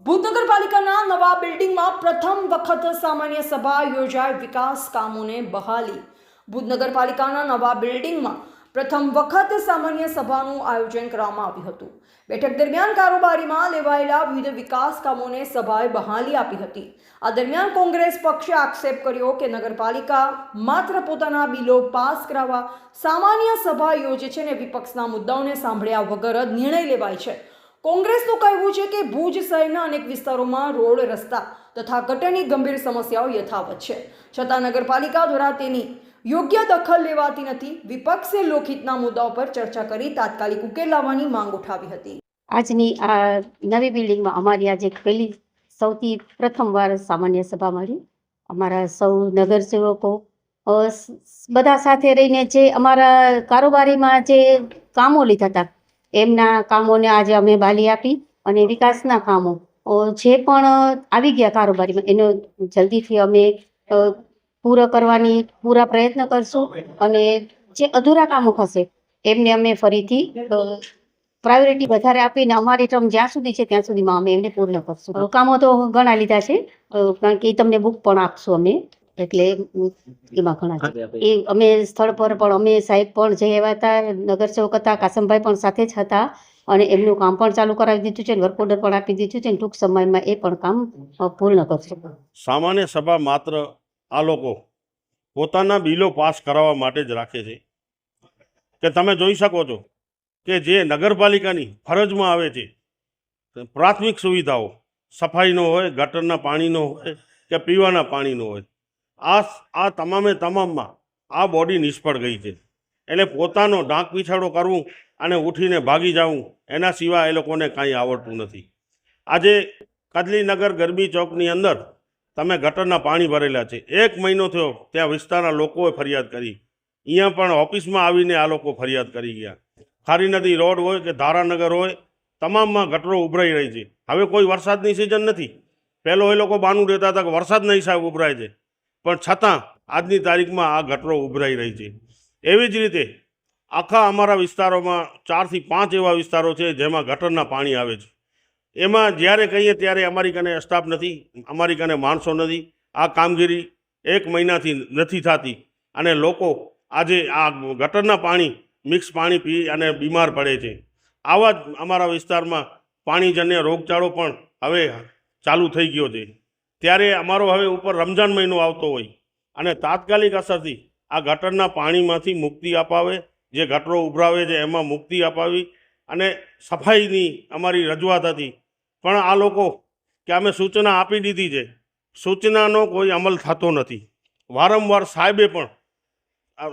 ભુજ નગરપાલિકાના નવા બિલ્ડિંગમાં પ્રથમ વખત સામાન્ય સભા યોજાઈ વિકાસ કામોને બહાલી। ભુજ નગરપાલિકાના નવા બિલ્ડિંગમાં પ્રથમ વખત સામાન્ય સભાનું આયોજન કરવામાં આવ્યું હતું। બેઠક દરમિયાન કારોબારીમાં લેવાયેલા વિવિધ વિકાસ કામોને સભાએ બહાલી આપી હતી। આ દરમિયાન કોંગ્રેસ પક્ષે આક્ષેપ કર્યો કે નગરપાલિકા માત્ર પોતાના બિલો પાસ કરાવવા સામાન્ય સભા યોજે છે અને વિપક્ષના મુદ્દાઓને સાંભળ્યા વગર જ નિર્ણય લેવાય છે। કોંગ્રેસનું કહેવું છે કે ભુજ શહેરના અનેક વિસ્તારોમાં રોડ રસ્તા તથા ગટરની ગંભીર સમસ્યાઓ યથાવત છે, છતાં નગરપાલિકા દ્વારા તેની યોગ્ય દખલ લેવાતી નથી। વિપક્ષે લોકહિતના મુદ્દાઓ પર ચર્ચા કરી તાત્કાલિક ઉકેલ લાવવાની માંગ ઉઠાવી હતી। આજની આ નવી બિલ્ડિંગમાં અમારી આજે પહેલી સૌથી પ્રથમવાર સામાન્ય સભા મળી। અમારા સૌ નગરસેવકો બધા સાથે રહીને જે અમારા કારોબારીમાં જે કામો લીધા હતા એમના કામોને આજે અમે બાલી આપી અને વિકાસના કામો જે પણ આવી ગયા કારોબારીમાં એનો જલ્દીથી અમે પૂરા પ્રયત્ન કરશું અને જે અધૂરા કામો હશે એમને અમે ફરીથી પ્રાયોરિટી વધારે આપીને અમારી ટર્મ જ્યાં સુધી છે ત્યાં સુધીમાં અમે એમને પૂર્ણ કરશું। કામો તો ઘણા લીધા છે, કારણ કે તમને બુક પણ આપશું અમે, એટલે એમાં ઘણા છે એ અમે સ્થળ પર પણ અમે સાહેબ પણ જઈ આવ્યા હતા, નગરસેવક હતા, કાસમભાઈ પણ સાથે જ હતા અને એમનું કામ પણ ચાલુ કરાવી દીધું છે, વર્ક ઓર્ડર પણ આપી દીધું છે અને ટૂંક સમયમાં એ પણ કામ પૂર્ણ કરશું। સામાન્ય સભા માત્ર આ લોકો પોતાના બિલો પાસ કરાવવા માટે જ રાખે છે કે તમે જોઈ શકો છો કે જે નગરપાલિકાની ફરજમાં આવે છે પ્રાથમિક સુવિધાઓ સફાઈનો હોય, ગટરના પાણીનો હોય કે પીવાના પાણીનો હોય, આ તમામમાં આ બોડી નિષ્ફળ ગઈ છે। એટલે પોતાનો ઢાંક પીછાડો કરવું અને ઉઠીને ભાગી જવું એના સિવાય એ લોકોને કાંઈ આવડતું નથી। આજે કદલીનગર ગરબી ચોકની અંદર તમે ગટરના પાણી ભરેલા છે, 1 મહિનો થયો ત્યાં વિસ્તારના લોકોએ ફરિયાદ કરી, અહીંયા પણ ઓફિસમાં આવીને આ લોકો ફરિયાદ કરી ગયા। ખારી નદી રોડ હોય કે ધારાનગર હોય, તમામમાં ગટરો ઉભરાઈ રહી છે। હવે કોઈ વરસાદની સિઝન નથી, પહેલો એ લોકો બાનું દેતા હતા કે વરસાદના હિસાબે ઉભરાય છે, પણ છતાં આજની તારીખમાં આ ગટરો ઉભરાઈ રહી છે। એવી જ રીતે આખા અમારા વિસ્તારોમાં 4 થી 5 એવા વિસ્તારો છે જેમાં ગટરના પાણી આવે છે। એમાં જ્યારે કહીએ ત્યારે અમારી કને સ્ટાફ નથી, અમારી કને માણસો નથી, આ કામગીરી 1 મહિનાથી નથી થતી અને લોકો આજે આ ગટરના પાણી મિક્સ પાણી પી અને બીમાર પડે છે। આવા જ અમારા વિસ્તારમાં પાણીજન્ય રોગચાળો પણ હવે ચાલુ થઈ ગયો છે। ત્યારે અમારો હવે ઉપર રમજાન મહિનો આવતો હોય અને તાત્કાલિક અસરથી આ ગટરના પાણીમાંથી મુક્તિ અપાવે, જે ગટરો ઉભરાવે છે એમાં મુક્તિ અપાવી અને સફાઈની અમારી રજૂઆત હતી, પણ આ લોકો કે અમે સૂચના આપી દીધી છે, સૂચનાનો કોઈ અમલ થતો નથી। વારંવાર સાહેબે પણ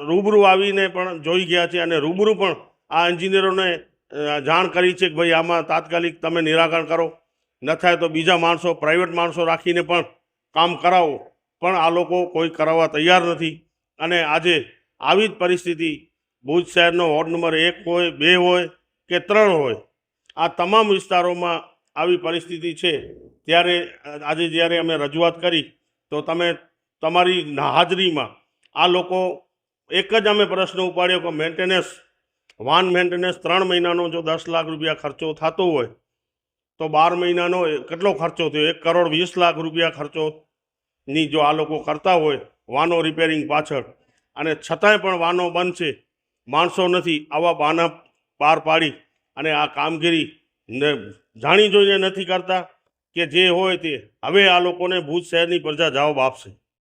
રૂબરૂ આવીને પણ જોઈ ગયા છે અને રૂબરૂ પણ આ એન્જિનિયરોને જાણ કરી છે કે ભાઈ આમાં તાત્કાલિક તમે નિરાકરણ કરો, ન થાય તો બીજા માણસો, પ્રાઇવેટ માણસો રાખીને પણ કામ કરાવો, પણ આ લોકો કોઈ કરાવવા તૈયાર નથી। અને આજે આવી જ પરિસ્થિતિ ભુજ શહેરનો વોર્ડ નંબર 1 હોય, 2 હોય કે 3 હોય, આ તમામ વિસ્તારોમાં આવી પરિસ્થિતિ છે। ત્યારે આજે જ્યારે અમે રજૂઆત કરી તો તમે તમારી હાજરીમાં આ લોકો એક જ અમે પ્રશ્ન ઉપાડ્યો કે વાન મેન્ટેનન્સ 3 મહિનાનો જો 10 લાખ રૂપિયા ખર્ચો થતો હોય તો 12 મહિનાનો કેટલો ખર્ચો થયો? 1,20,00,000 રૂપિયા ખર્ચોની જો આ લોકો કરતા હોય વાનો રિપેરિંગ પાછળ, અને છતાંય પણ વાનો બંધ છે, માણસો નથી, આવા બહાના પાર પાડી અને આ કામગીરી જાણી જોઈને નથી કરતા કે જે હોય તે હવે આ લોકોને ભુજ શહેરની પ્રજા જવાબ આપશે।